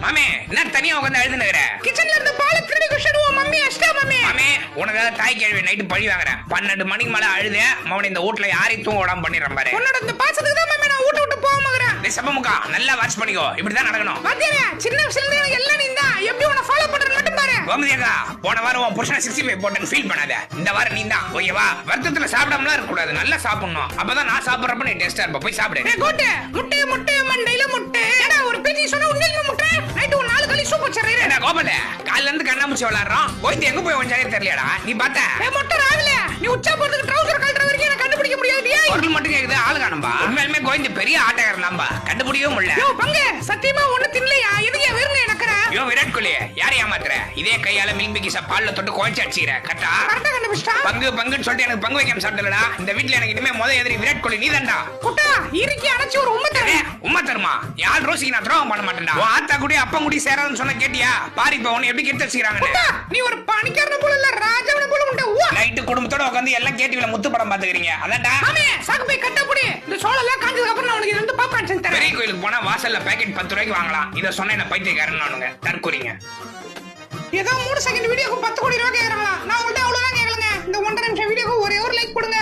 மாமே என்ன தனியா உட்கார்ந்து அழுதுனேங்கற கிச்சன்ல இருந்து பால் திருடி குடிச்சிடுவோம் மம்மி அஷ்டா மம்மி மாமே உனக்கு தாய் கேள்வி நைட்டு பழி வாங்குறேன் 12 மணிக்கு மேல அழுது மவன இந்த வீட்ல யாரையும் தூங்க விடாம பண்ணிடுறேன் பாரு உன்னோட இந்த பாசத்துக்கு தான் மம்மி நான் விட்டு போகமாகறேன் டேய் சபமுகா நல்லா வாட்ச் பண்ணிக்கோ இப்படிதான் நடக்கணும் பாத்தியா சின்ன வயசுல இருந்து எல்லாம் நீ தான் எப்படி உன்னை ஃபாலோ பண்றேன்னு மட்டும் பாரு கோமதியக்கா போன வாரம் உன் புருஷனை 65 போட்டேன்னு ஃபீல் பண்ணாத இந்த வாரம் நீ தான் ஓகேவா வருத்தத்துல சாப்பிடாமலாம் இருக்க கூடாது நல்லா சாப்பிடணும் அப்பதான் நான் சாப்பிடுறப்ப நீ டேஸ்டா இருப்ப போய் சாப்பிடு ஏ கோட்டே முட்டை முட்டை மண்டையில முட்டை ஏடா ஒரு பேட்டி சொன்னா உண்மையிலே முட்டை நைட் ஒரு 4 களி சூப் வச்சறேன் என்ன கோபல காலைல இருந்து கண்ணாமூச்சி விளையாடுறோம் போயிட்டு எங்க போய் வந்தாலே தெரியலடா நீ பாத்த ஏ முட்டை ராவில நீ உச்சா போறதுக்கு ட்ரவுசர் கழட்டற வரைக்கும் எனக்கு கண்டுபிடிக்க முடியாது ஏய் பொருள் மட்டும் கேக்குது ஆளு காணும்பா உண்மையிலுமே கோவிந்த பெரிய ஆட்டக்காரன் தான்பா கண்டுபிடிக்கவே முடியல யோ பங்க சத்தியமா ஒண்ணு தின்னலையா எதுக்கு வெறுங்க எனக்கற யோ விராட் கோலி யாரை ஏமாத்துற இதே கையால மில்க் பிக்கிஸ பால்ல தொட்டு குழச்சி அடிச்சிர கரெக்டா கரெக்ட்டா கண்டுபிடிச்சா பங்குன்னு சொல்லிட்டு எனக்கு பங்கு வைக்காம சாப்பிடலடா இந்த வீட்ல எனக்கு இனிமே முத எதிரி விராட் கோலி நீதான்டா குட்டா இறுக்கி அடைச்சு ஒரு உம்மை தரே உம்மா தருமா யார் ரோசிக்கு நான் துரோகம் பண்ண மாட்டேன்டா உன் ஆத்தா குடி அப்பன் குடி சேராதுன்னு சொன்ன கேட்டியா பாரு இப்ப உன்னை எப்படி கெடுத்து வச்சுக்கிறாங்கன்னு குட்டா நீ ஒரு பணிக்காரன போல இல்ல ராஜாவன போல உண்ட ஊ நைட்டு குடும்பத்தோட உட்கார்ந்து எல்லாம் கேட்டிவில முத்து படம் பாத்துக்கிறீங்க அதான்டா மாமே சாக்கு போய் கட்ட புடி இந்த சோளெல்லாம் காஞ்சதுக்கு அப்புறம் நான் உனக்கு ரெண்டு பாப்கார்ன் செஞ்சு தரேன் பெரிய கோயிலுக்கு போனா வாசல்ல பாக்கெட் 10 ரூபாய்க்கு வாங்கலாம் இத சொன்ன என்ன பைத்தியக்காரன்னு தற்கொலைங்க ஏதோ 3 செகண்ட் வீடியோக்கு 10 கோடி ரூபாய் கேக்குறாங்களா நான் உங்கள்ட்ட அவ்வளவுதான் கேக்கலங்க இந்த 1.5 நிமிஷம் வீடியோக்கு ஒரே ஒரு லைக் கொடுங்க